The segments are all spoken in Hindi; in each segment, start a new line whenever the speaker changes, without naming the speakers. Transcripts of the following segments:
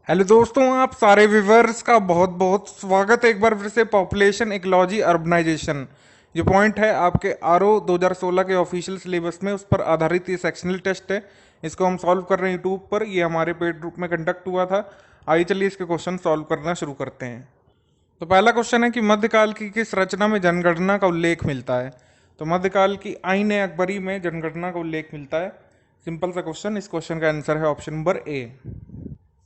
हेलो दोस्तों, आप सारे व्यूवर्स का बहुत बहुत स्वागत है एक बार फिर से पॉपुलेशन इकोलॉजी अर्बनाइजेशन। जो पॉइंट है आपके आरओ 2016 के ऑफिशियल सिलेबस में, उस पर आधारित ये सेक्शनल टेस्ट है। इसको हम सॉल्व कर रहे हैं यूट्यूब पर। ये हमारे पेड ग्रुप में कंडक्ट हुआ था। आइए चलिए इसके क्वेश्चन सॉल्व करना शुरू करते हैं। तो पहला क्वेश्चन है कि मध्यकाल की किस रचना में जनगणना का उल्लेख मिलता है। तो मध्यकाल की आईन अकबरी में जनगणना का उल्लेख मिलता है। सिंपल सा क्वेश्चन। इस क्वेश्चन का आंसर है ऑप्शन नंबर ए।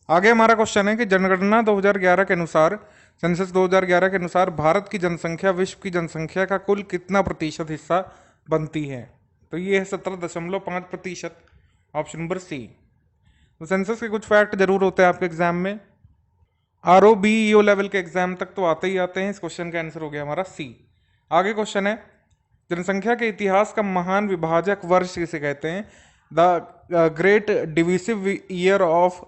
आगे हमारा क्वेश्चन है कि जनगणना 2011 के अनुसार, सेंसस 2011 के अनुसार भारत की जनसंख्या विश्व की जनसंख्या का कुल कितना प्रतिशत हिस्सा बनती है। तो ये है 17.5%। Option number C. तो सेंसस के कुछ फैक्ट जरूर होते हैं आपके एग्जाम में। R O B E O level के एग्जाम तक तो आते ही आते हैं। इस क्वेश्चन का आंसर हो गया हमारा सी। आगे क्वेश्चन है, जनसंख्या के इतिहास का महान विभाजक वर्ष किसे कहते हैं। The great divisive year of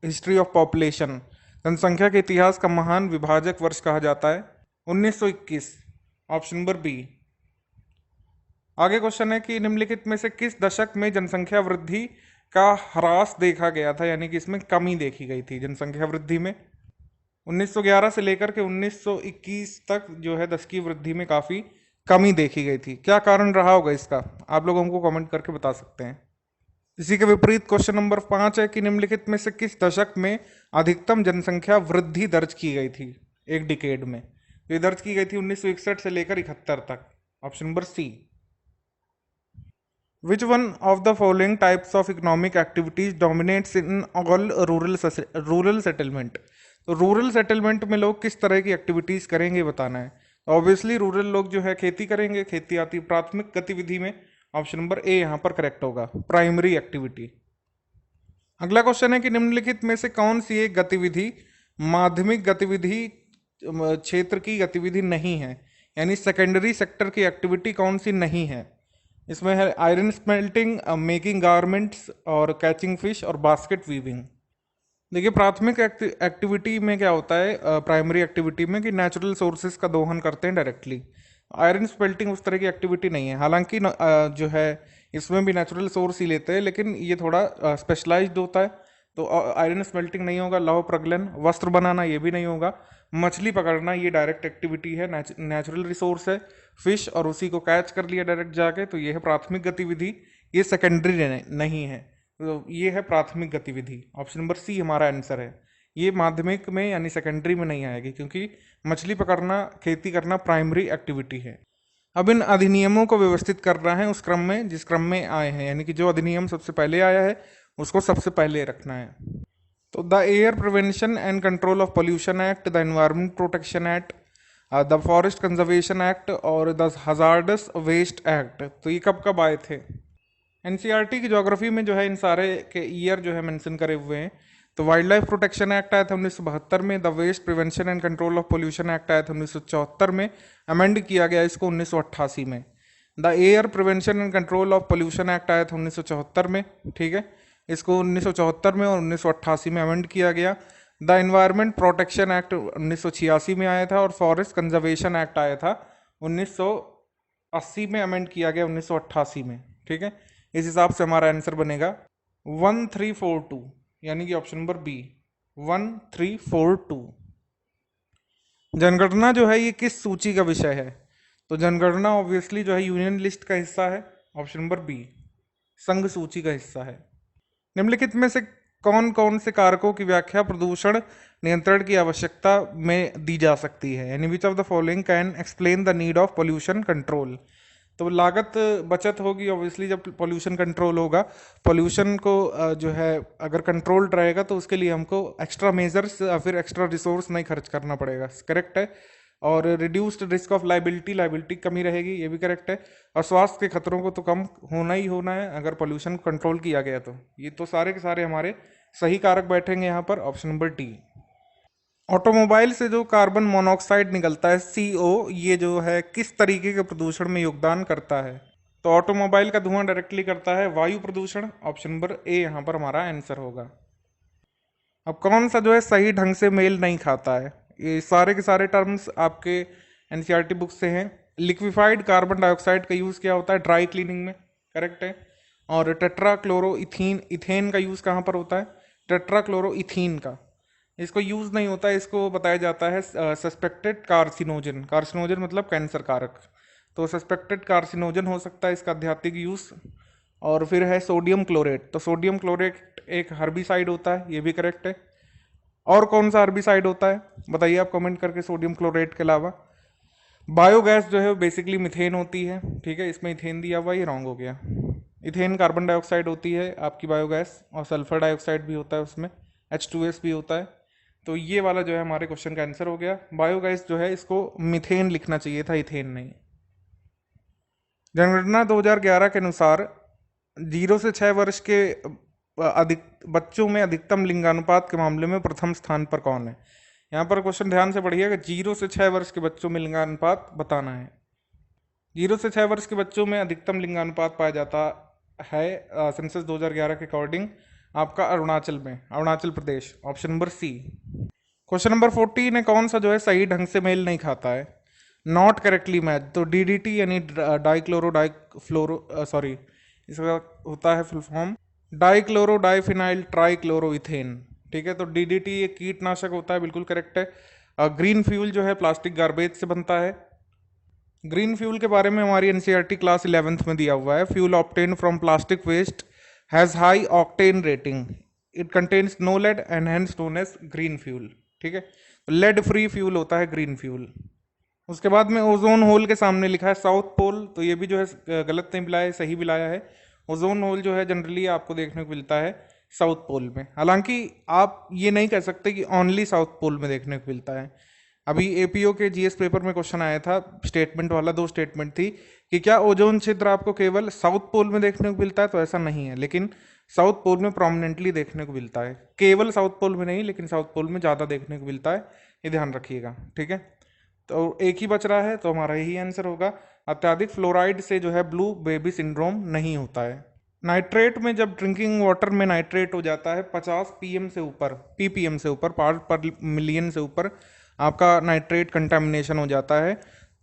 history of population. जनसंख्या के इतिहास का महान विभाजक वर्ष कहा जाता है 1921। Option number B. आगे क्वेश्चन है कि निम्नलिखित में से किस दशक में जनसंख्या वृद्धि का ह्रास देखा गया था, यानी कि इसमें कमी देखी गई थी जनसंख्या वृद्धि में। 1911 से लेकर के 1921 तक जो है दशकीय वृद्धि में काफी कमी देखी गई थी। क्या कारण रहा होगा इसका, आप लोग हमको कमेंट करके बता सकते हैं। इसी के विपरीत क्वेश्चन नंबर 5 है कि निम्नलिखित में से किस दशक में अधिकतम जनसंख्या वृद्धि दर्ज की गई थी एक डिकेड में। तो ये दर्ज की गई थी 1961 से लेकर 71 तक। Option number C. Which one of the following types of economic activities dominates in all rural settlement. तो रूरल सेटलमेंट में लोग किस तरह की एक्टिविटीज करेंगे बताना है। तो ऑब्वियसली रूरल लोग जो है खेती करेंगे। खेती आती है प्राथमिक गतिविधि में। ऑप्शन नंबर ए यहाँ पर करेक्ट होगा, प्राइमरी एक्टिविटी। अगला क्वेश्चन है कि निम्नलिखित में से कौन सी एक गतिविधि माध्यमिक गतिविधि क्षेत्र की गतिविधि नहीं है, यानी सेकेंडरी सेक्टर की एक्टिविटी कौन सी नहीं है। इसमें है आयरन स्मेल्टिंग, मेकिंग गारमेंट्स और कैचिंग फिश और बास्केट वीविंग। देखिए प्राथमिक एक्टिविटी में क्या होता है, प्राइमरी एक्टिविटी में, कि नेचुरल सोर्सेज का दोहन करते हैं डायरेक्टली। आयरन स्पेल्टिंग उस तरह की एक्टिविटी नहीं है। हालांकि जो है इसमें भी नेचुरल सोर्स ही लेते हैं, लेकिन ये थोड़ा स्पेशलाइज्ड होता है। तो आयरन स्मेल्टिंग नहीं होगा। लौह प्रगलन, वस्त्र बनाना ये भी नहीं होगा। मछली पकड़ना ये डायरेक्ट एक्टिविटी है, नेचुरल रिसोर्स है। फिश और उसी को कैच कर लिया डायरेक्ट जाके, तो ये है प्राथमिक गतिविधि। ये सेकेंडरी नहीं है। तो ये है प्राथमिक गतिविधि। ऑप्शन नंबर सी हमारा आंसर है। ये माध्यमिक में यानी सेकेंडरी में नहीं आएगी, क्योंकि मछली पकड़ना, खेती करना प्राइमरी एक्टिविटी है। अब इन अधिनियमों को व्यवस्थित कर रहा है उस क्रम में जिस क्रम में आए हैं, यानी कि जो अधिनियम सबसे पहले आया है उसको सबसे पहले रखना है। तो the air prevention and control of pollution act, the environment protection act, the forest conservation act और द हजार्डस वेस्ट एक्ट, तो ये कब कब आए थे। एनसीईआरटी की ज्योग्राफी में जो है इन सारे के ईयर जो है मेंशन करे हुए हैं। तो वाइल्ड लाइफ प्रोटेक्शन एक्ट आया था 1972 में। The waste prevention and control of pollution act आया था 1974 में। अमेंड किया गया इसको 1988 में। The air prevention and control of pollution act आया था 1974 में, ठीक है। इसको 1974 में और 1988 में अमेंड किया गया। द एनवायरमेंट प्रोटेक्शन एक्ट 1986 में आया था और फॉरेस्ट कंजर्वेशन एक्ट आया था 1980 में, अमेंड किया गया 1988 में, ठीक है। इस हिसाब से हमारा आंसर बनेगा 1342, यानी कि ऑप्शन नंबर बी 1342। जनगणना जो है ये किस सूची का विषय है। तो जनगणना ऑब्वियसली जो है यूनियन लिस्ट का हिस्सा है। ऑप्शन नंबर बी, संघ सूची का हिस्सा है। निम्नलिखित में से कौन कौन से कारकों की व्याख्या प्रदूषण नियंत्रण की आवश्यकता में दी जा सकती है, यानी which of the following can explain the need of pollution control. तो लागत बचत होगी ऑब्वियसली जब पोल्यूशन कंट्रोल होगा। पोल्यूशन को जो है अगर कंट्रोल्ड रहेगा तो उसके लिए हमको एक्स्ट्रा मेजर्स फिर एक्स्ट्रा रिसोर्स नहीं खर्च करना पड़ेगा, करेक्ट है। और रिड्यूस्ड रिस्क ऑफ लाइबिलिटी कमी रहेगी, ये भी करेक्ट है। और स्वास्थ्य के खतरों को तो कम होना ही होना है अगर पोल्यूशन कंट्रोल किया गया तो। ये तो सारे के सारे हमारे सही कारक बैठेंगे यहाँ पर। Option number D. ऑटोमोबाइल से जो कार्बन मोनोऑक्साइड निकलता है CO, ये जो है किस तरीके के प्रदूषण में योगदान करता है। तो ऑटोमोबाइल का धुआं डायरेक्टली करता है वायु प्रदूषण। ऑप्शन नंबर ए यहाँ पर हमारा आंसर होगा। अब कौन सा जो है सही ढंग से मेल नहीं खाता है। ये सारे के सारे टर्म्स आपके एनसीईआरटी बुक से हैं। लिक्विफाइड कार्बन डाइऑक्साइड का यूज़ क्या होता है, ड्राई क्लीनिंग में, करेक्ट है। और टेट्रा क्लोरो इथेन का यूज़ कहाँ पर होता है, टेट्रा क्लोरो इथीन का। इसको यूज़ नहीं होता, इसको बताया जाता है सस्पेक्टेड कार्सिनोजन। कार्सिनोजन मतलब कैंसर कारक, तो सस्पेक्टेड कार्सिनोजन हो सकता है इसका आध्यात्मिक यूज़। और फिर है सोडियम क्लोरेट, तो सोडियम क्लोरेट एक हर्बिसाइड होता है, ये भी करेक्ट है। और कौन सा हर्बिसाइड होता है बताइए आप कमेंट करके सोडियम क्लोरेट के अलावा। बायोगैस जो है बेसिकली मिथेन होती है, ठीक है, इसमें इथेन दिया हुआ, ये रॉन्ग हो गया। इथेन कार्बन डाइऑक्साइड होती है आपकी बायोगैस, और सल्फर डाइऑक्साइड भी होता है उसमें, H2S भी होता है। तो ये वाला जो है हमारे क्वेश्चन का आंसर हो गया। बायोगैस जो है इसको मिथेन लिखना चाहिए था, इथेन नहीं। जनगणना 2011 के अनुसार 0 से 6 वर्ष के अधिक बच्चों में अधिकतम लिंगानुपात के मामले में प्रथम स्थान पर कौन है। यहाँ पर क्वेश्चन ध्यान से पढ़िएगा, 0 से 6 वर्ष के बच्चों में लिंगानुपात बताना है। 0 से 6 वर्ष के बच्चों में अधिकतम लिंगानुपात पाया जाता है सेंसस 2011 के अकॉर्डिंग आपका अरुणाचल में, Arunachal Pradesh, option number C. Question number 14 है, कौन सा जो है सही ढंग से मेल नहीं खाता है, नॉट करेक्टली मैच। तो DDT यानी डाइक्लोरो डाइफ्लोरो सॉरी, इसका होता है फुल फॉर्म डाइक्लोरो डाइफिनाइल ट्राइक्लोरोइथेन, ठीक है। तो DDT एक कीटनाशक होता है, बिल्कुल करेक्ट है। ग्रीन फ्यूल जो है प्लास्टिक गार्बेज से बनता है। ग्रीन फ्यूल के बारे में हमारी NCERT क्लास 11th में दिया हुआ है, fuel obtain from plastic waste has high octane rating, it contains no lead and hence known as green fuel, ठीक है। लेड फ्री फ्यूल होता है ग्रीन फ्यूल। उसके बाद में ओजोन होल के सामने लिखा है साउथ पोल, तो ये भी जो है गलत नहीं मिलाया है, सही मिलाया है। ओजोन होल जो है जनरली आपको देखने को मिलता है साउथ पोल में, हालांकि आप ये नहीं कह सकते कि ओनली साउथ पोल में देखने को मिलता है। अभी APO के GS पेपर में क्वेश्चन आया था स्टेटमेंट वाला, 2 स्टेटमेंट थी कि क्या ओजोन छिद्र आपको केवल साउथ पोल में देखने को मिलता है, तो ऐसा नहीं है, लेकिन साउथ पोल में प्रोमिनेंटली देखने को मिलता है, केवल साउथ पोल में नहीं, लेकिन साउथ पोल में ज़्यादा देखने को मिलता है, ये ध्यान रखिएगा, ठीक है। तो एक ही बच रहा है, तो हमारा यही आंसर होगा। अत्यधिक फ्लोराइड से जो है ब्लू बेबी सिंड्रोम नहीं होता है। नाइट्रेट में जब ड्रिंकिंग वाटर में नाइट्रेट हो जाता है 50 PM से ऊपर, PPM से ऊपर, पार्ट पर मिलियन से ऊपर आपका नाइट्रेट कंटामिनेशन हो जाता है,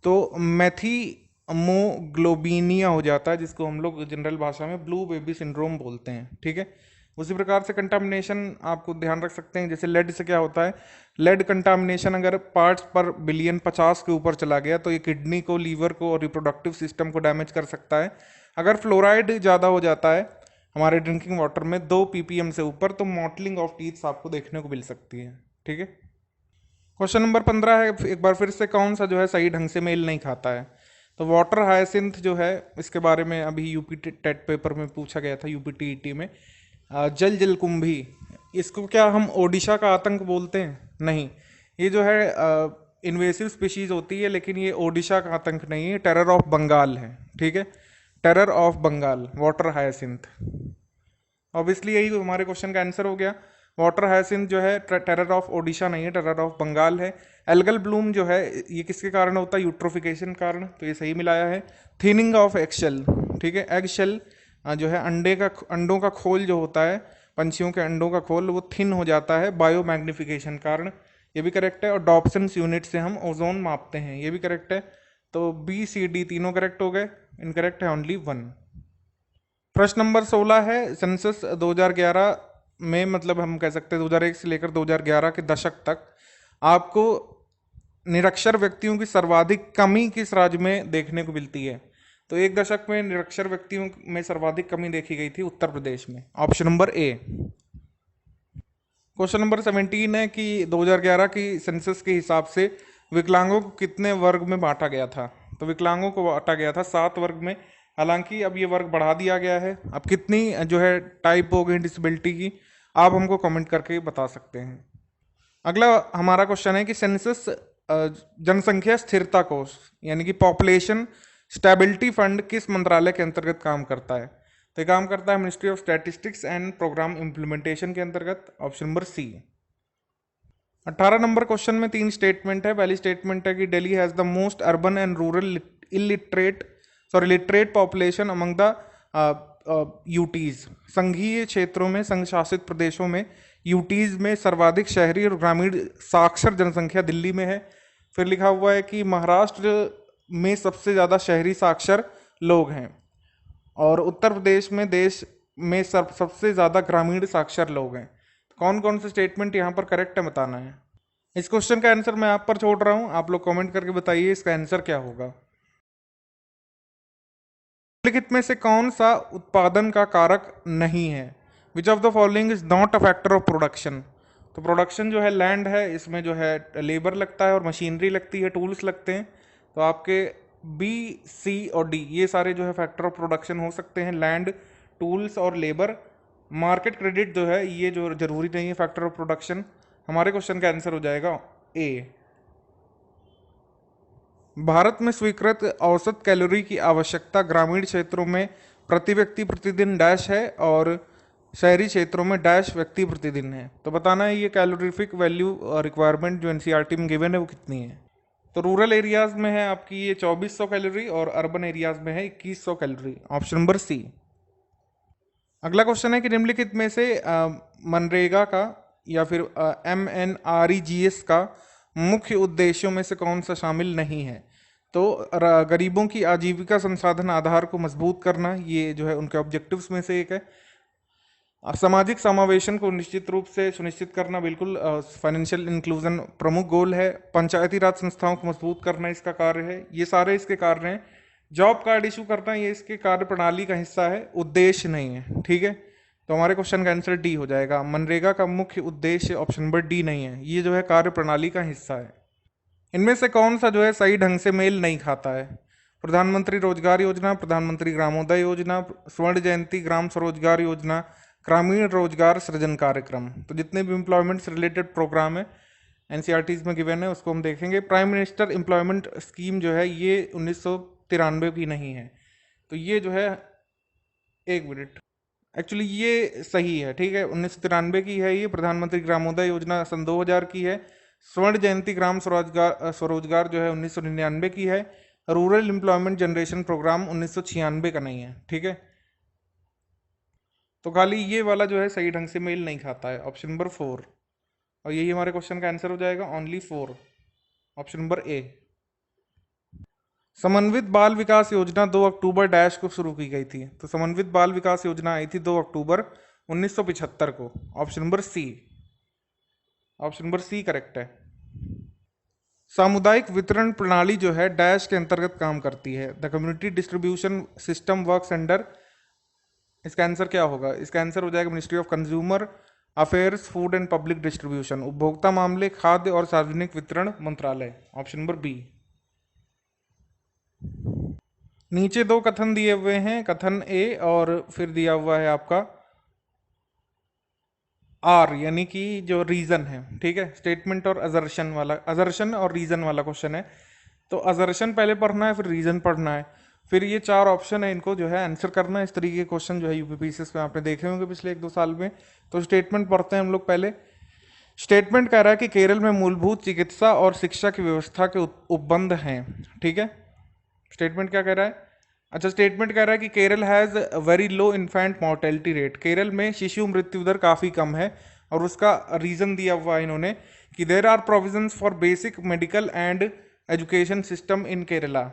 तो मेथीमोग्लोबिनिया हो जाता है, जिसको हम लोग जनरल भाषा में ब्लू बेबी सिंड्रोम बोलते हैं, ठीक है। उसी प्रकार से कंटामिनेशन आपको ध्यान रख सकते हैं, जैसे लेड से क्या होता है, लेड कंटामिनेशन अगर पार्ट्स पर बिलियन 50 के ऊपर चला गया तो ये किडनी को, लीवर को और रिप्रोडक्टिव सिस्टम को डैमेज कर सकता है। अगर फ्लोराइड ज़्यादा हो जाता है हमारे ड्रिंकिंग वाटर में 2 PPM से ऊपर, तो मॉटलिंग ऑफ टीथ्स आपको देखने को मिल सकती है, ठीक है। क्वेश्चन नंबर 15 है, एक बार फिर से, कौन सा जो है सही ढंग से मेल नहीं खाता है। तो वाटर हायसिंथ जो है, इसके बारे में अभी यूपी टेट पेपर में पूछा गया था, यूपी TET में। जल जलकुंभी, इसको क्या हम ओडिशा का आतंक बोलते हैं? नहीं, ये जो है इन्वेसिव स्पीशीज होती है, लेकिन ये ओडिशा का आतंक नहीं है, टेरर ऑफ बंगाल है, ठीक है, terror of Bengal, water hyacinth. Obviously यही हमारे क्वेश्चन का आंसर हो गया। वाटर हायसिंथ जो है टेरर ऑफ ओडिशा नहीं है, टेरर ऑफ बंगाल है। एल्गल ब्लूम जो है ये किसके कारण होता है? यूट्रोफिकेशन कारण, तो ये सही मिलाया है। थिनिंग ऑफ एक्शेल, ठीक है, एग शेल जो है अंडों का खोल जो होता है, पंछियों के अंडों का खोल, वो थिन हो जाता है बायो मैग्निफिकेशन कारण, ये भी करेक्ट है। और डॉप्सन्स यूनिट से हम ओजोन मापते हैं, ये भी करेक्ट है। तो BCD तीनों करेक्ट हो गए, इनकरेक्ट है ओनली 1। प्रश्न नंबर 16 है, सेंसस 2011 में, मतलब हम कह सकते हैं 2001 से लेकर 2011 के दशक तक आपको निरक्षर व्यक्तियों की सर्वाधिक कमी किस राज्य में देखने को मिलती है? तो एक दशक में निरक्षर व्यक्तियों में सर्वाधिक कमी देखी गई थी उत्तर प्रदेश में, option number A। Question number 17 है कि 2011 की सेंसस के हिसाब से विकलांगों को कितने वर्ग में बांटा गया था? तो विकलांगों को बांटा गया था 7 वर्ग में, हालांकि अब ये वर्ग बढ़ा दिया गया है। अब कितनी जो है टाइप हो गई डिसेबिलिटी की, आप हमको कमेंट करके बता सकते हैं। अगला हमारा क्वेश्चन है कि सेंसस जनसंख्या स्थिरता कोष यानी कि पॉपुलेशन स्टेबिलिटी फंड किस मंत्रालय के अंतर्गत काम करता है? तो ये काम करता है ministry of statistics and programme implementation के अंतर्गत, ऑप्शन नंबर C। 18 नंबर क्वेश्चन में 3 स्टेटमेंट है। पहली स्टेटमेंट है कि Delhi has the most urban and rural literate population among the UTs. संघीय क्षेत्रों में, संघ शासित प्रदेशों में, यूटीज में सर्वाधिक शहरी और ग्रामीण साक्षर जनसंख्या दिल्ली में है। फिर लिखा हुआ है कि महाराष्ट्र में सबसे ज़्यादा शहरी साक्षर लोग हैं और उत्तर प्रदेश में देश में सबसे ज़्यादा ग्रामीण साक्षर लोग हैं। कौन कौन से स्टेटमेंट यहाँ पर करेक्ट है बताना है। इस क्वेश्चन का आंसर मैं आप पर छोड़ रहा हूँ, आप लोग कमेंट करके बताइए इसका आंसर क्या होगा। निम्नलिखित में से कौन सा उत्पादन का कारक नहीं है? Which of the following is not a factor of production. तो प्रोडक्शन जो है लैंड है, इसमें जो है लेबर लगता है और मशीनरी लगती है, टूल्स लगते हैं। तो आपके बी, सी और डी ये सारे जो है फैक्टर ऑफ प्रोडक्शन हो सकते हैं, लैंड, टूल्स और लेबर। मार्केट क्रेडिट जो है ये जो जरूरी नहीं है फैक्टर ऑफ प्रोडक्शन। हमारे क्वेश्चन का आंसर हो जाएगा ए। भारत में स्वीकृत औसत कैलोरी की आवश्यकता ग्रामीण क्षेत्रों में प्रति व्यक्ति प्रतिदिन डैश है और शहरी क्षेत्रों में डैश व्यक्ति प्रतिदिन है। तो बताना है ये कैलोरीफिक वैल्यू रिक्वायरमेंट जो एनसीईआरटी में गिवन है वो कितनी है। तो रूरल एरियाज में है आपकी ये 2400 कैलोरी और अर्बन एरियाज में है 2100 कैलोरी, ऑप्शन नंबर सी। अगला क्वेश्चन है कि निम्नलिखित में से मनरेगा का या फिर MNREGS का मुख्य उद्देश्यों में से कौन सा शामिल नहीं है? तो गरीबों की आजीविका संसाधन आधार को मजबूत करना ये जो है उनके ऑब्जेक्टिव्स में से एक है। सामाजिक समावेशन को निश्चित रूप से सुनिश्चित करना बिल्कुल फाइनेंशियल इंक्लूजन प्रमुख गोल है। पंचायती राज संस्थाओं को मजबूत करना इसका कार्य है। ये सारे इसके कार्य हैं। जॉब कार्ड इशू करना ये इसके कार्य प्रणाली का हिस्सा है, उद्देश्य नहीं है। ठीक है, तो हमारे क्वेश्चन का आंसर डी हो जाएगा। मनरेगा का मुख्य उद्देश्य ऑप्शन नंबर डी नहीं है, ये जो है कार्य प्रणाली का हिस्सा है। इनमें से कौन सा जो है सही ढंग से मेल नहीं खाता है? प्रधानमंत्री रोजगार योजना, प्रधानमंत्री ग्रामोदय योजना, स्वर्ण जयंती ग्राम स्वरोजगार योजना, ग्रामीण रोजगार सृजन कार्यक्रम। तो जितने भी एम्प्लॉयमेंट से रिलेटेड प्रोग्राम है एनसीईआरटी में गिवन है उसको हम देखेंगे। प्राइम मिनिस्टर एम्प्लॉयमेंट स्कीम जो है ये 1993 की नहीं है। तो ये जो है, एक मिनट, एक्चुअली ये सही है। ठीक है, 1993 की है ये। प्रधानमंत्री ग्रामोदय योजना सन 2000 की है। स्वर्ण जयंती ग्राम स्वरोजगार जो है 1999 की है। रूरल एम्प्लॉयमेंट जनरेशन प्रोग्राम 1996 का नहीं है। ठीक है, तो खाली ये वाला जो है सही ढंग से मेल नहीं खाता है, ऑप्शन नंबर 4। और यही हमारे क्वेश्चन का आंसर हो जाएगा, ओनली 4, ऑप्शन नंबर ए। समन्वित बाल विकास योजना 2 अक्टूबर डैश को शुरू की गई थी। तो समन्वित बाल विकास योजना आई थी 2 अक्टूबर 1975 को, option number C. Option number C correct है। सामुदायिक वितरण प्रणाली जो है डैश के अंतर्गत काम करती है। The community distribution system works under, इसका आंसर क्या होगा? इसका आंसर हो जाएगा ministry of consumer affairs, food and public distribution, उपभोक्ता मामले, खाद्य और सार्वजनिक वितरण मंत्रालय, ऑप्शन नंबर बी। नीचे दो कथन दिए हुए हैं, कथन ए और फिर दिया हुआ है आपका आर, यानी कि जो रीजन है। ठीक है, स्टेटमेंट और अजर्शन वाला, अजर्शन और रीजन वाला क्वेश्चन है। तो अजर्शन पहले पढ़ना है, फिर रीजन पढ़ना है, फिर ये 4 ऑप्शन है, इनको जो है आंसर करना है। इस तरीके के क्वेश्चन जो है यूपीपीसीएस में आपने देखे होंगे पिछले 1-2 साल में। तो स्टेटमेंट पढ़ते हैं हम लोग पहले। स्टेटमेंट कह रहा है कि केरल में मूलभूत चिकित्सा और शिक्षा की व्यवस्था के उपबंध हैं। ठीक है, स्टेटमेंट क्या कह रहा है? अच्छा, स्टेटमेंट कह रहा है कि Kerala has very low infant mortality rate, Kerala में शिशु मृत्यु दर काफ़ी कम है। और उसका रीज़न दिया हुआ है इन्होंने कि there are provisions for basic medical and education system in Kerala.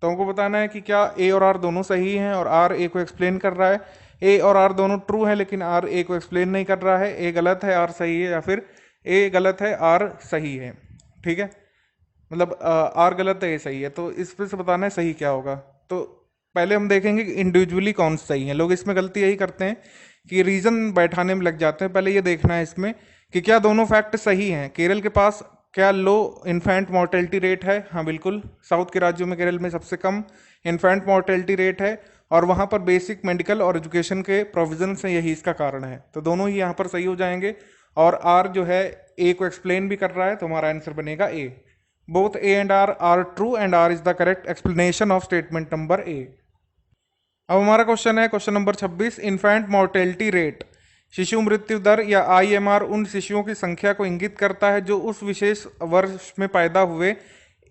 तो हमको बताना है कि क्या ए और आर दोनों सही हैं और आर ए को एक्सप्लेन कर रहा है। ए और आर दोनों ट्रू है लेकिन आर ए को एक्सप्लेन नहीं कर रहा है। ए गलत है, आर सही है, या फिर ए गलत है, आर सही है। ठीक है, मतलब आर गलत है, ए सही है। तो इस पर से बताना है सही क्या होगा। तो पहले हम देखेंगे कि इंडिविजुअली कौन सही है। लोग इसमें गलती यही करते हैं कि रीजन बैठाने में लग जाते हैं। पहले ये देखना है इसमें कि क्या दोनों फैक्ट सही हैं। केरल के पास क्या लो इन्फेंट मोर्टेलिटी रेट है? हाँ बिल्कुल, साउथ के राज्यों में केरल में सबसे कम इन्फेंट मोर्टेलिटी रेट है और वहाँ पर बेसिक मेडिकल और एजुकेशन के प्रोविजन से यही इसका कारण है। तो दोनों ही यहाँ पर सही हो जाएंगे। और आर जो है ए को एक्सप्लेन भी कर रहा है, तो हमारा आंसर बनेगा A. Both A and R are true and R is the correct explanation of statement number A. अब हमारा क्वेश्चन है question number 26। Infant mortality rate, शिशु मृत्यु दर या आईएमआर उन शिशुओं की संख्या को इंगित करता है जो उस विशेष वर्ष में पैदा हुए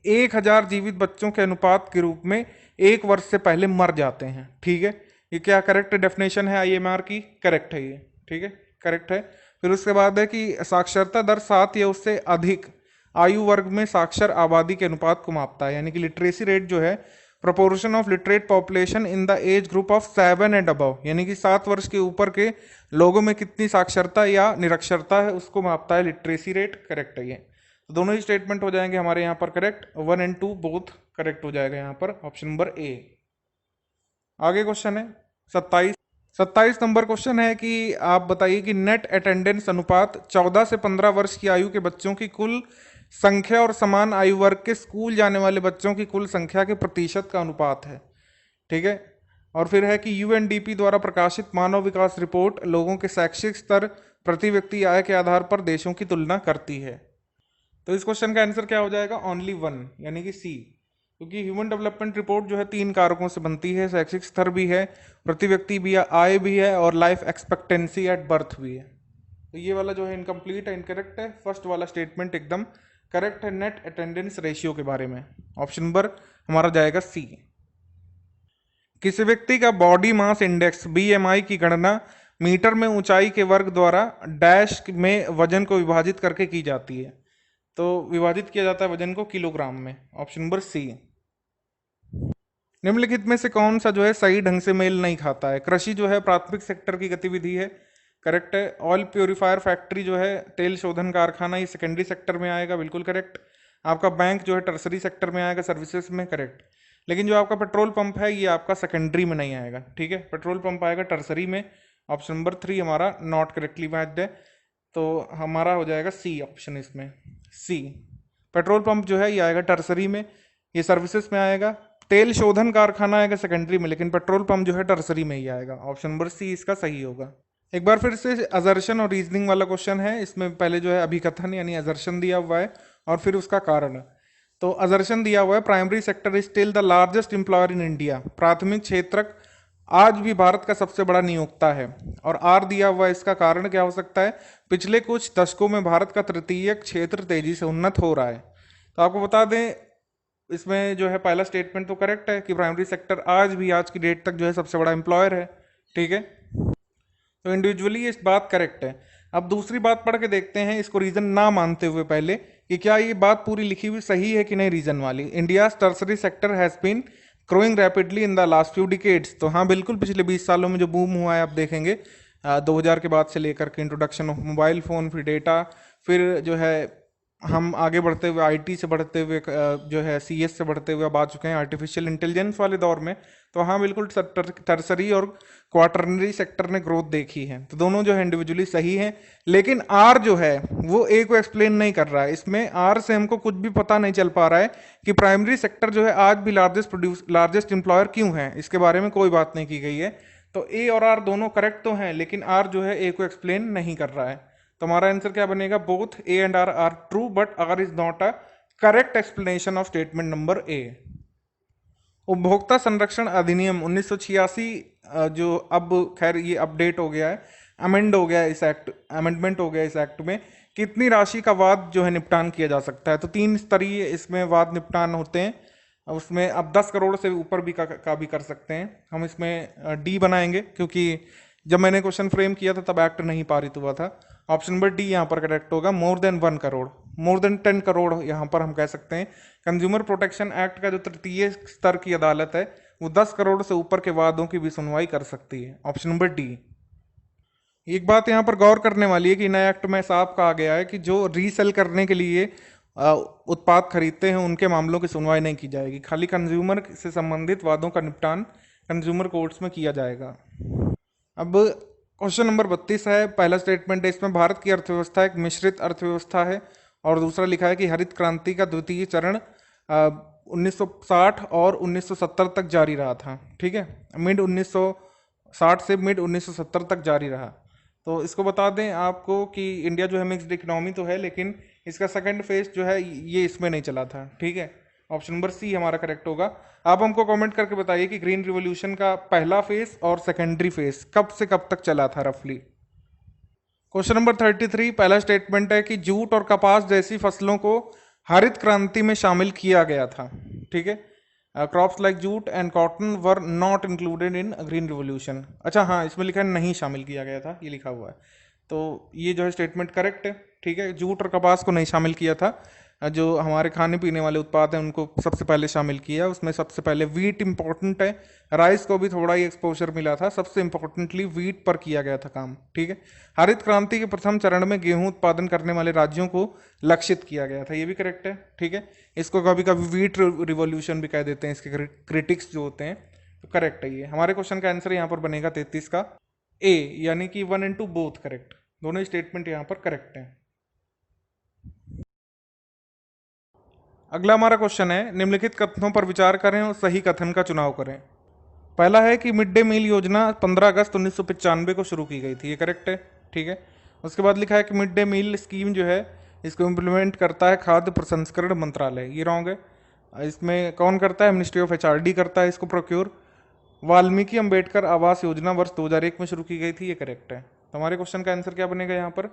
1000 जीवित बच्चों के अनुपात के रूप में 1 वर्ष से पहले मर जाते हैं। ठीक है, ये क्या करेक्ट डेफिनेशन है आईएमआर की? करेक्ट है ये। ठीक है, करेक्ट है। फिर उसके बाद है कि साक्षरता दर 7 या उससे अधिक आयु वर्ग में साक्षर आबादी के अनुपात को मापता है, यानी कि लिटरेसी रेट जो है proportion of literate population in the age group of 7 and above, यानी कि 7 वर्ष के ऊपर के लोगों में कितनी साक्षरता या निरक्षरता है उसको मापता है लिटरेसी रेट। करेक्ट है ये। तो दोनों ही स्टेटमेंट हो जाएंगे हमारे यहाँ पर करेक्ट, 1 एंड 2 बोथ करेक्ट हो जाएगा यहाँ पर, ऑप्शन नंबर ए। आगे क्वेश्चन है 27 नंबर क्वेश्चन है कि आप बताइए कि नेट अटेंडेंस अनुपात 14 से 15 वर्ष की आयु के बच्चों की कुल संख्या और समान आयु वर्ग के स्कूल जाने वाले बच्चों की कुल संख्या के प्रतिशत का अनुपात है। ठीक है। और फिर है कि यूएनडीपी द्वारा प्रकाशित मानव विकास रिपोर्ट लोगों के शैक्षिक स्तर प्रति व्यक्ति आय के आधार पर देशों की तुलना करती है। तो इस क्वेश्चन का आंसर क्या हो जाएगा, ओनली 1 यानी कि सी, क्योंकि ह्यूमन डेवलपमेंट रिपोर्ट जो है 3 कारकों से बनती है, शैक्षिक स्तर भी है, प्रति व्यक्ति भी है, आय भी है और लाइफ एक्सपेक्टेंसी एट बर्थ भी है। तो ये वाला जो है इनकम्प्लीट है, इनकरेक्ट है। फर्स्ट वाला स्टेटमेंट एकदम करेक्ट है नेट अटेंडेंस रेशियो के बारे में। ऑप्शन नंबर हमारा जाएगा सी। किसी व्यक्ति का बॉडी मास इंडेक्स बीएमआई की गणना मीटर में ऊंचाई के वर्ग द्वारा डैश में वजन को विभाजित करके की जाती है। तो विभाजित किया जाता है वजन को किलोग्राम में। Option number C. निम्नलिखित में से कौन सा जो है सही ढंग से मेल नहीं खाता है। कृषि जो है प्राथमिक सेक्टर की गतिविधि है, करेक्ट है। ऑयल प्योरीफायर फैक्ट्री जो है तेल शोधन कारखाना, ये सेकेंडरी सेक्टर में आएगा, बिल्कुल करेक्ट। आपका बैंक जो है टर्सरी सेक्टर में आएगा, सर्विसेज में, करेक्ट। लेकिन जो आपका पेट्रोल पंप है ये आपका सेकेंडरी में नहीं आएगा। ठीक है, पेट्रोल पंप आएगा टर्सरी में। ऑप्शन नंबर 3 हमारा नॉट करेक्टली मैच्ड है, तो हमारा हो जाएगा सी ऑप्शन इसमें, सी। पेट्रोल पंप जो है ये आएगा टर्सरी में, ये सर्विसेज में आएगा। तेल शोधन कारखाना आएगा सेकेंडरी में, लेकिन पेट्रोल पंप जो है टर्सरी में ही आएगा। ऑप्शन नंबर सी इसका सही होगा। एक बार फिर से अजर्शन और रीजनिंग वाला क्वेश्चन है। इसमें पहले जो है अभिकथन यानी अजर्शन दिया हुआ है और फिर उसका कारण। तो अजर्शन दिया हुआ है primary sector is still the largest employer in India, प्राथमिक क्षेत्रक आज भी भारत का सबसे बड़ा नियोक्ता है। और आर दिया हुआ है, इसका कारण क्या हो सकता है, पिछले कुछ दशकों में भारत का तृतीय क्षेत्र तेजी से उन्नत हो रहा है। तो आपको बता दें इसमें जो है पहला स्टेटमेंट तो करेक्ट है कि प्राइमरी सेक्टर आज भी, आज की डेट तक जो है सबसे बड़ा एम्प्लॉयर है। ठीक है, तो इंडिविजुअली ये बात करेक्ट है। अब दूसरी बात पढ़ के देखते हैं इसको रीजन ना मानते हुए पहले कि क्या ये बात पूरी लिखी हुई सही है कि नहीं रीजन वाली। India tertiary sector has been growing rapidly in the last few decades. तो हाँ बिल्कुल, पिछले 20 सालों में जो बूम हुआ है आप देखेंगे 2000 के बाद से लेकर के इंट्रोडक्शन ऑफ मोबाइल फ़ोन, फिर डेटा, फिर जो है हम आगे बढ़ते हुए आईटी से बढ़ते हुए जो है सीएस से बढ़ते हुए अब आ चुके हैं आर्टिफिशियल इंटेलिजेंस वाले दौर में। तो हाँ बिल्कुल टर्सरी और क्वार्टरनरी सेक्टर ने ग्रोथ देखी है। तो दोनों जो है इंडिविजुअली सही है, लेकिन आर जो है वो ए को एक्सप्लेन नहीं कर रहा है। इसमें आर से हमको कुछ भी पता नहीं चल पा रहा है कि प्राइमरी सेक्टर जो है आज भी लार्जेस्ट एम्प्लॉयर क्यों है, इसके बारे में कोई बात नहीं की गई है। तो ए और आर दोनों करेक्ट तो हैं, लेकिन आर जो है ए को एक्सप्लेन नहीं कर रहा है। तो हमारा आंसर क्या बनेगा, both A and R are true but R is not a correct explanation of statement number A. उपभोक्ता संरक्षण अधिनियम 1986 जो अब खैर ये अपडेट हो गया है, अमेंड हो गया है इस एक्ट, अमेंडमेंट हो गया इस एक्ट में, कितनी राशि का वाद जो है निपटान किया जा सकता है। तो 3 स्तरीय इसमें वाद निपटान होते हैं। उसमें अब 10 करोड़ से ऊपर भी का भी कर सकते हैं। हम इसमें डी बनाएंगे, क्योंकि जब मैंने क्वेश्चन फ्रेम किया था तब एक्ट नहीं पारित हुआ था। ऑप्शन नंबर डी यहाँ पर करेक्ट होगा। More than 1 crore, more than 10 crore यहाँ पर हम कह सकते हैं। कंज्यूमर प्रोटेक्शन एक्ट का जो तृतीय स्तर की अदालत है वो 10 करोड़ से ऊपर के वादों की भी सुनवाई कर सकती है। Option number D. एक बात यहाँ पर गौर करने वाली है कि नए एक्ट में साफ कहा गया है कि जो रीसेल करने के लिए उत्पाद खरीदते हैं उनके मामलों की सुनवाई नहीं की जाएगी, खाली कंज्यूमर से संबंधित वादों का निपटान कंज्यूमर कोर्ट्स में किया जाएगा। अब क्वेश्चन नंबर 32 है। पहला स्टेटमेंट है इसमें भारत की अर्थव्यवस्था एक मिश्रित अर्थव्यवस्था है, और दूसरा लिखा है कि हरित क्रांति का द्वितीय चरण 1960 और 1970 तक जारी रहा था। ठीक है, मिड 1960 से मिड 1970 तक जारी रहा। तो इसको बता दें आपको कि इंडिया जो है मिक्स्ड इकोनॉमी तो है, लेकिन इसका सेकंड फेज जो है ये इसमें नहीं चला था। ठीक है, ऑप्शन नंबर सी हमारा करेक्ट होगा। आप हमको कमेंट करके बताइए कि ग्रीन रिवॉल्यूशन का पहला फेज और सेकेंडरी फेज कब से कब तक चला था रफली। क्वेश्चन नंबर 33 पहला स्टेटमेंट है कि जूट और कपास जैसी फसलों को हरित क्रांति में शामिल किया गया था। ठीक है, crops like jute and cotton were not included in green revolution. अच्छा हाँ, इसमें लिखा है नहीं शामिल किया गया था, ये लिखा हुआ है। तो ये जो है स्टेटमेंट करेक्ट है। ठीक है, जूट और कपास को नहीं शामिल किया था। जो हमारे खाने पीने वाले उत्पाद हैं उनको सबसे पहले शामिल किया। उसमें सबसे पहले वीट इंपॉर्टेंट है, राइस को भी थोड़ा ही एक्सपोजर मिला था, सबसे इंपॉर्टेंटली वीट पर किया गया था काम। ठीक है, हरित क्रांति के प्रथम चरण में गेहूं उत्पादन करने वाले राज्यों को लक्षित किया गया था, ये भी करेक्ट है। ठीक है, इसको कभी कभी वीट रिवॉल्यूशन भी कह देते हैं, इसके क्रिटिक्स जो होते हैं। तो करेक्ट है ये। हमारे क्वेश्चन का आंसर यहाँ पर बनेगा 33 का ए, यानी कि 1 and 2 बोथ करेक्ट, दोनों स्टेटमेंट यहाँ पर करेक्ट हैं। अगला हमारा क्वेश्चन है, निम्नलिखित कथनों पर विचार करें और सही कथन का चुनाव करें। पहला है कि मिड डे मील योजना 15 अगस्त 1995 को शुरू की गई थी, ये करेक्ट है। ठीक है, उसके बाद लिखा है कि मिड डे मील स्कीम जो है इसको इम्प्लीमेंट करता है खाद्य प्रसंस्करण मंत्रालय, ये रॉन्ग है। इसमें कौन करता है? मिनिस्ट्री ऑफ एचआरडी करता है इसको प्रोक्योर। वाल्मीकि अंबेडकर आवास योजना वर्ष 2001 में शुरू की गई थी, ये करेक्ट है। तो हमारे क्वेश्चन का आंसर क्या बनेगा यहाँ पर?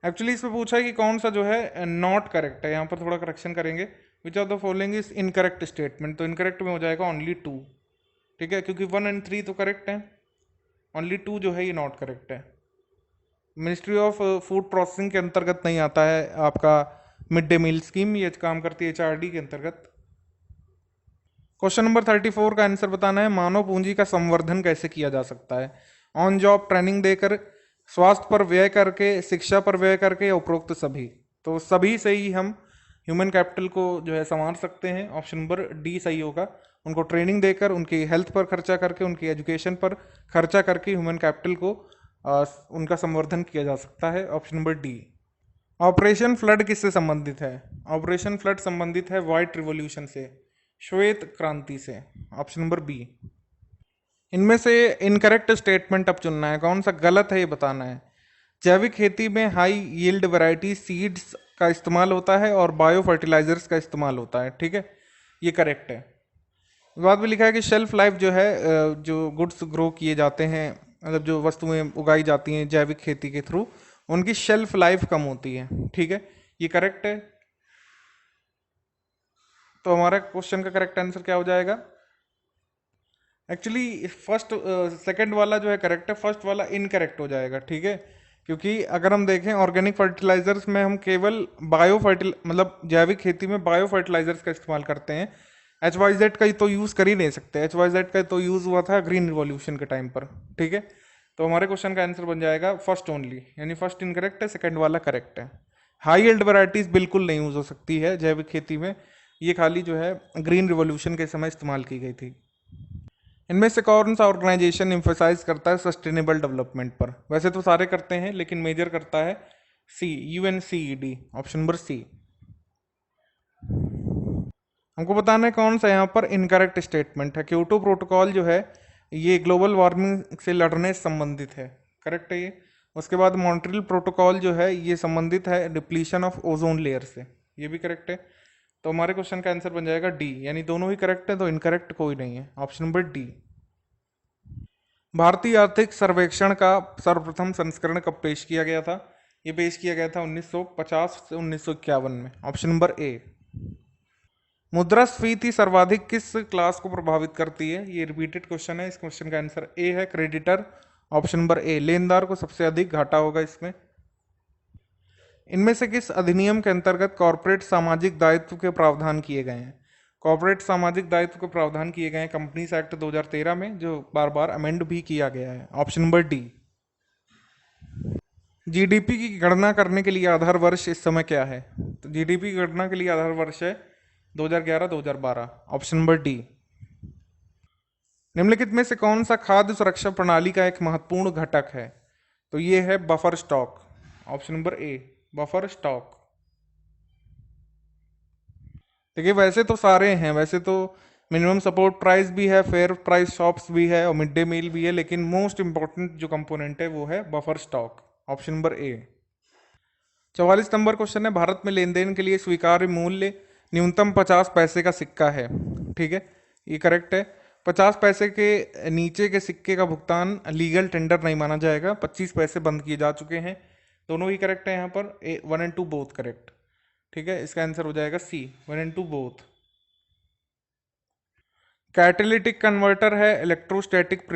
एक्चुअली इसमें पूछा है कि कौन सा जो है नॉट करेक्ट है, यहाँ पर थोड़ा करेक्शन करेंगे। Which of the following is incorrect statement, तो इनकरेक्ट में हो जाएगा ओनली 2। ठीक है, क्योंकि 1 and 3 तो करेक्ट है, ओनली 2 जो है ये नॉट करेक्ट है। मिनिस्ट्री ऑफ फूड प्रोसेसिंग के अंतर्गत नहीं आता है आपका मिड डे मील स्कीम, ये काम करती है एचआरडी के अंतर्गत। क्वेश्चन नंबर 34 का आंसर बताना है, मानव पूंजी का संवर्धन कैसे किया जा सकता है? ऑन जॉब ट्रेनिंग देकर, स्वास्थ्य पर व्यय करके, शिक्षा पर व्यय करके, या उपरोक्त सभी? तो सभी से ही हम ह्यूमन कैपिटल को जो है संवार सकते हैं, ऑप्शन नंबर डी सही होगा। उनको ट्रेनिंग देकर, उनकी हेल्थ पर खर्चा करके, उनकी एजुकेशन पर खर्चा करके ह्यूमन कैपिटल को उनका संवर्धन किया जा सकता है, option number D. Operation flood किससे संबंधित है? ऑपरेशन फ्लड संबंधित है व्हाइट रिवॉल्यूशन से, श्वेत क्रांति से, ऑप्शन नंबर बी। इनमें से इनकरेक्ट स्टेटमेंट अब चुनना है, कौन सा गलत है ये बताना है। जैविक खेती में हाई यील्ड वैरायटी सीड्स का इस्तेमाल होता है और बायो फर्टिलाइजर्स का इस्तेमाल होता है, ठीक है, ये करेक्ट है। बाद में लिखा है कि शेल्फ लाइफ जो है जो गुड्स ग्रो किए जाते हैं, मतलब जो वस्तुएं उगाई जाती हैं जैविक खेती के थ्रू, उनकी शेल्फ लाइफ कम होती है, ठीक है, ये करेक्ट है। तो हमारा क्वेश्चन का करेक्ट आंसर क्या हो जाएगा? एक्चुअली फर्स्ट सेकंड वाला जो है करेक्ट है, फर्स्ट वाला इनकरेक्ट हो जाएगा। ठीक है, क्योंकि अगर हम देखें ऑर्गेनिक फर्टिलाइजर्स में हम केवल मतलब जैविक खेती में बायो फर्टिलाइजर्स का इस्तेमाल करते हैं। HYZ का तो यूज़ कर ही नहीं सकते, HYZ का तो यूज़ हुआ था ग्रीन रिवॉल्यूशन के टाइम पर। ठीक है, तो हमारे क्वेश्चन का आंसर बन जाएगा फर्स्ट ओनली, यानी फर्स्ट इनकरेक्ट है, सेकंड वाला करेक्ट है। हाई यील्ड वैरायटीज बिल्कुल नहीं यूज़ हो सकती है जैविक खेती में, ये खाली जो है ग्रीन रिवॉल्यूशन के समय इस्तेमाल की गई थी। इनमें से कौन सा ऑर्गेनाइजेशन एम्फेसाइज करता है सस्टेनेबल डेवलपमेंट पर? वैसे तो सारे करते हैं लेकिन मेजर करता है सी, UNCED, ऑप्शन नंबर सी। हमको बताना है कौन सा यहाँ पर इनकरेक्ट स्टेटमेंट है। क्योटो प्रोटोकॉल जो है ये ग्लोबल वार्मिंग से लड़ने से संबंधित है, करेक्ट है ये। उसके बाद मॉन्ट्रियल प्रोटोकॉल जो है ये संबंधित है डिप्लीशन ऑफ ओजोन लेयर से, ये भी करेक्ट है। तो हमारे क्वेश्चन का आंसर बन जाएगा डी, यानी दोनों ही करेक्ट है, तो इनकरेक्ट कोई नहीं है, ऑप्शन नंबर डी। भारतीय आर्थिक सर्वेक्षण का सर्वप्रथम संस्करण कब पेश किया गया था? ये पेश किया गया था 1950 से 1951 में, ऑप्शन नंबर ए। मुद्रास्फीति सर्वाधिक किस क्लास को प्रभावित करती है? ये रिपीटेड क्वेश्चन है, इस क्वेश्चन का आंसर ए है, क्रेडिटर, ऑप्शन नंबर ए। लेनदार को सबसे अधिक घाटा होगा इसमें। इनमें से किस अधिनियम के अंतर्गत कॉर्पोरेट सामाजिक दायित्व के प्रावधान किए गए हैं? कॉर्पोरेट सामाजिक दायित्व के प्रावधान किए गए हैं कंपनीज एक्ट 2013 में, जो बार बार अमेंड भी किया गया है, ऑप्शन नंबर डी। जीडीपी की गणना करने के लिए आधार वर्ष इस समय क्या है? तो जीडीपी की गणना के लिए आधार वर्ष है 2011-2012, ऑप्शन नंबर डी। निम्नलिखित में से कौन सा खाद्य सुरक्षा प्रणाली का एक महत्वपूर्ण घटक है? तो ये है बफर स्टॉक, ऑप्शन नंबर ए, बफर स्टॉक। देखिए वैसे तो सारे हैं, वैसे तो मिनिमम सपोर्ट प्राइस भी है, फेयर प्राइस शॉप्स भी है और मिड डे मील भी है, लेकिन मोस्ट इंपॉर्टेंट जो कंपोनेंट है वो है बफर स्टॉक, ऑप्शन नंबर ए। 44 नंबर क्वेश्चन है, भारत में लेन देन के लिए स्वीकार्य मूल्य न्यूनतम 50 पैसे का सिक्का है, ठीक है, ये करेक्ट है। 50 पैसे के नीचे के सिक्के का भुगतान लीगल टेंडर नहीं माना जाएगा, 25 पैसे बंद किए जा चुके हैं, दोनों ही करेक्ट है यहाँ पर, 1 and 2 बोथ करेक्ट। ठीक है, इसका आंसर हो जाएगा सी, 1 and 2 बोथ। कैटेलिटिक कन्वर्टर है, इलेक्ट्रोस्टैटिक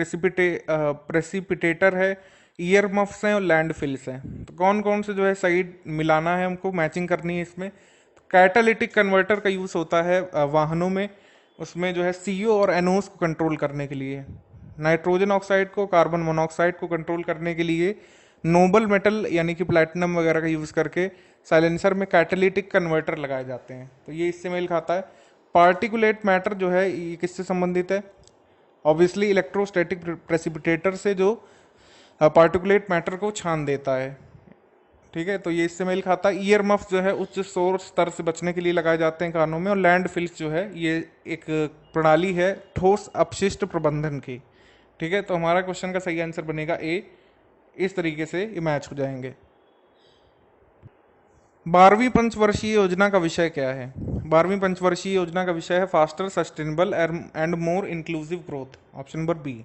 प्रेसिपिटेटर है, ईयरमफ्स हैं और लैंडफिल्स हैं। तो कौन कौन से जो है साइड मिलाना है हमको, मैचिंग करनी है इसमें। तो कैटालिटिक कन्वर्टर का यूज़ होता है वाहनों में, उसमें जो है CO और NOs को कंट्रोल करने के लिए, नाइट्रोजन ऑक्साइड को, कार्बन मोनोऑक्साइड को कंट्रोल करने के लिए नोबल मेटल यानी कि प्लैटिनम वगैरह का यूज़ करके साइलेंसर में कैटालिटिक कन्वर्टर लगाए जाते हैं। तो ये इससे मेल खाता है। पार्टिकुलेट मैटर जो है ये किससे संबंधित है? ऑब्वियसली इलेक्ट्रोस्टैटिक प्रेसिपिटेटर से, जो पार्टिकुलेट मैटर को छान देता है। ठीक है, तो ये इससे मेल खाता है। ईयर मफ्स जो है उच्च शोर स्तर से बचने के लिए लगाए जाते हैं कानों में। और लैंड फिल्स जो है ये एक प्रणाली है ठोस अपशिष्ट प्रबंधन की। ठीक है, तो हमारा क्वेश्चन का सही आंसर बनेगा ए। इस तरीके से ये मैच हो जाएंगे। 12वीं पंचवर्षीय योजना का विषय क्या है? 12वीं पंचवर्षीय योजना का विषय है faster, sustainable and more inclusive growth. Option number B.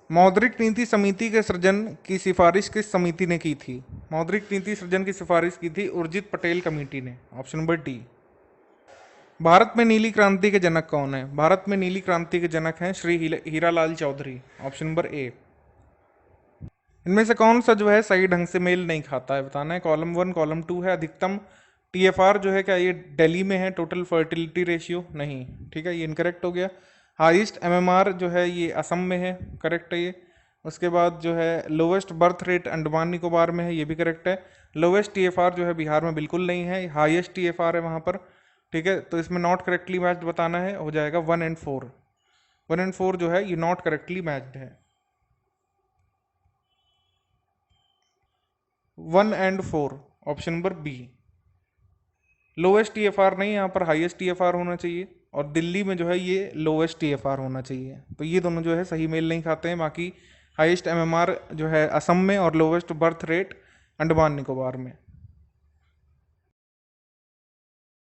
मौद्रिक नीति समिति के सृजन की सिफारिश किस समिति ने की थी? मौद्रिक नीति सृजन की सिफारिश की थी उर्जित पटेल कमेटी ने। Option number D. भारत में नीली क्रांति के जनक कौन है? भारत में नीली क्रांति के जनक हैं Shri Hiralal Chaudhary. Option number A. इनमें से कौन सा जो है सही ढंग से मेल नहीं खाता है, बताना है। कॉलम 1 कॉलम 2 है। अधिकतम TFR जो है क्या ये दिल्ली में है? टोटल फर्टिलिटी रेशियो नहीं। ठीक है, ये इनकरेक्ट हो गया। हाईएस्ट MMR जो है ये असम में है, करेक्ट है ये। उसके बाद जो है lowest birth rate Andaman Nicobar में है, ये भी करेक्ट है। लोवेस्ट TFR जो है बिहार में बिल्कुल नहीं है, हाईएस्ट TFR है वहाँ पर। ठीक है, तो इसमें नॉट करेक्टली मैच्ड बताना है, हो जाएगा 1 एंड 4। 1 एंड 4 जो है ये नॉट करेक्टली मैच्ड है। 1 and 4 option number B. Lowest TFR नहीं, यहाँ पर हाईएस्ट TFR होना चाहिए। और दिल्ली में जो है ये लोवेस्ट TFR होना चाहिए। तो ये दोनों जो है सही मेल नहीं खाते हैं। बाकी हाईएस्ट MMR जो है असम में और lowest birth rate Andaman Nicobar में।